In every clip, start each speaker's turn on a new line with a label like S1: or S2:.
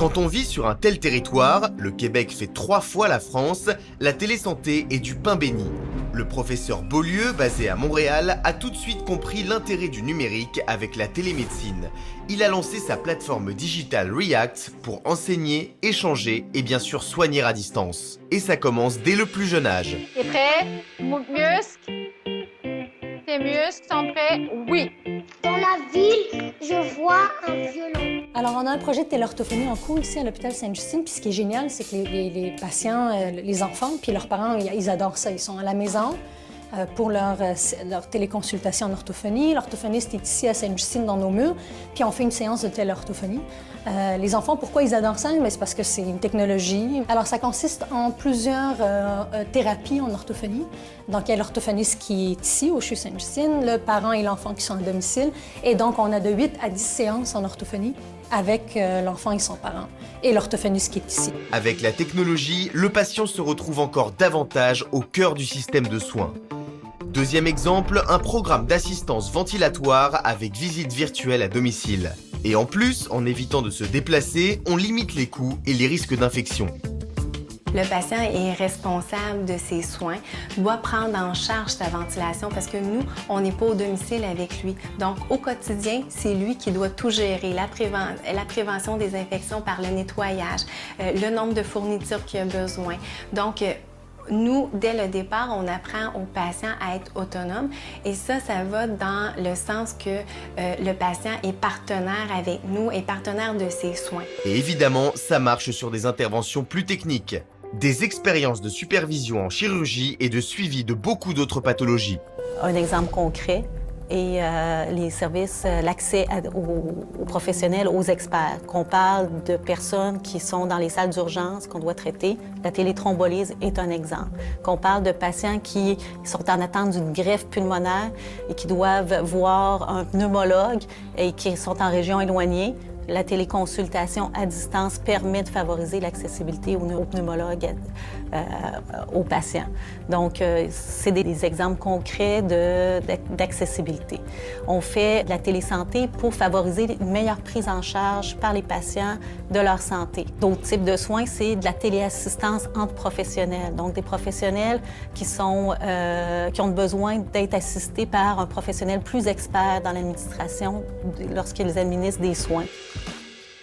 S1: Quand on vit sur un tel territoire, le Québec fait 3 fois la France, la télésanté est du pain béni. Le professeur Beaulieu, basé à Montréal, a tout de suite compris l'intérêt du numérique avec la télémédecine. Il a lancé sa plateforme digitale React pour enseigner, échanger et bien sûr soigner à distance. Et ça commence dès le plus jeune âge.
S2: T'es prêt? Muscles? Tes muscles sont prêts? Oui.
S3: Dans la ville, je vois un violon.
S4: Alors, on a un projet de téléorthophonie en cours ici à l'hôpital Sainte-Justine. Puis ce qui est génial, c'est que les patients, les enfants, puis leurs parents, ils adorent ça. Ils sont à la maison pour leur téléconsultation en orthophonie. L'orthophoniste est ici à Sainte-Justine dans nos murs, puis on fait une séance de téléorthophonie. Les enfants, pourquoi ils adorent ça? Mais c'est parce que c'est une technologie. Alors, ça consiste en plusieurs thérapies en orthophonie. Donc, il y a l'orthophoniste qui est ici, au CHU Sainte-Justine, le parent et l'enfant qui sont à domicile. Et donc, on a de 8 à 10 séances en orthophonie avec l'enfant et son parent, et l'orthophoniste qui est ici.
S1: Avec la technologie, le patient se retrouve encore davantage au cœur du système de soins. Deuxième exemple, un programme d'assistance ventilatoire avec visite virtuelle à domicile. Et en plus, en évitant de se déplacer, on limite les coûts et les risques d'infection.
S5: Le patient est responsable de ses soins, doit prendre en charge sa ventilation parce que nous, on n'est pas au domicile avec lui. Donc, au quotidien, c'est lui qui doit tout gérer, la prévention des infections par le nettoyage, le nombre de fournitures qu'il a besoin. Donc, nous, dès le départ, on apprend au patient à être autonome et ça va dans le sens que le patient est partenaire avec nous, est partenaire de ses soins.
S1: Et évidemment, ça marche sur des interventions plus techniques. Des expériences de supervision en chirurgie et de suivi de beaucoup d'autres pathologies.
S6: Un exemple concret est les services, l'accès aux professionnels, aux experts. Qu'on parle de personnes qui sont dans les salles d'urgence qu'on doit traiter, la téléthrombolyse est un exemple. Qu'on parle de patients qui sont en attente d'une greffe pulmonaire et qui doivent voir un pneumologue et qui sont en région éloignée. La téléconsultation à distance permet de favoriser l'accessibilité au pneumologue aux patients. Donc, c'est des exemples concrets d'accessibilité. On fait de la télésanté pour favoriser une meilleure prise en charge par les patients de leur santé. D'autres types de soins, c'est de la téléassistance entre professionnels. Donc, des professionnels qui ont besoin d'être assistés par un professionnel plus expert dans l'administration lorsqu'ils administrent des soins.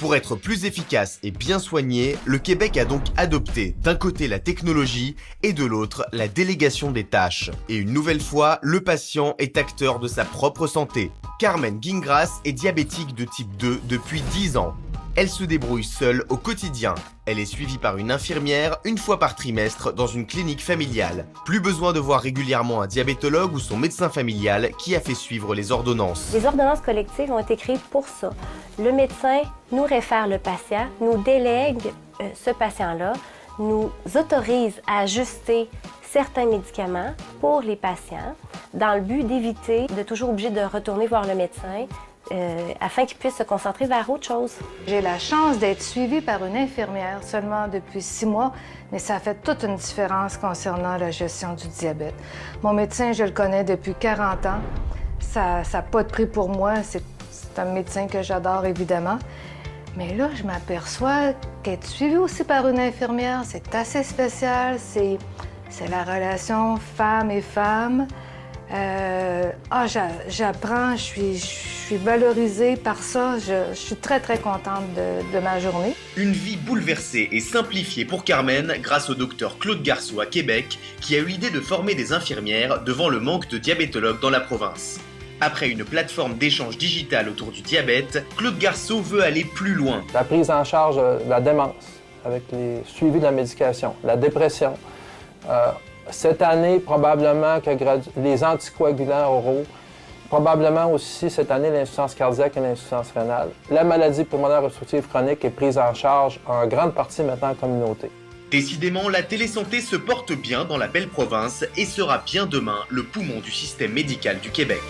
S1: Pour être plus efficace et bien soigné, le Québec a donc adopté d'un côté la technologie et de l'autre la délégation des tâches. Et une nouvelle fois, le patient est acteur de sa propre santé. Carmen Gingras est diabétique de type 2 depuis 10 ans. Elle se débrouille seule au quotidien. Elle est suivie par une infirmière une fois par trimestre dans une clinique familiale. Plus besoin de voir régulièrement un diabétologue ou son médecin familial qui a fait suivre les ordonnances.
S7: Les ordonnances collectives ont été créées pour ça. Le médecin nous réfère le patient, nous délègue ce patient-là, nous autorise à ajuster certains médicaments pour les patients dans le but d'éviter de toujours obligé de retourner voir le médecin afin qu'ils puissent se concentrer vers autre chose.
S8: J'ai la chance d'être suivie par une infirmière seulement depuis 6 mois, mais ça fait toute une différence concernant la gestion du diabète. Mon médecin, je le connais depuis 40 ans. Ça n'a pas de prix pour moi. C'est un médecin que j'adore, évidemment. Mais là, je m'aperçois qu'être suivie aussi par une infirmière, c'est assez spécial. C'est la relation femme et femme. J'apprends, je suis valorisée par ça. Je suis très, très contente de ma journée.
S1: Une vie bouleversée et simplifiée pour Carmen grâce au docteur Claude Garceau à Québec, qui a eu l'idée de former des infirmières devant le manque de diabétologues dans la province. Après une plateforme d'échange digital autour du diabète, Claude Garceau veut aller plus loin.
S9: La prise en charge de la démence, avec les suivis de la médication, la dépression. Cette année, probablement que les anticoagulants oraux, probablement aussi cette année l'insuffisance cardiaque et l'insuffisance rénale. La maladie pulmonaire obstructive chronique est prise en charge en grande partie maintenant en communauté.
S1: Décidément, la télésanté se porte bien dans la belle province et sera bien demain le poumon du système médical du Québec.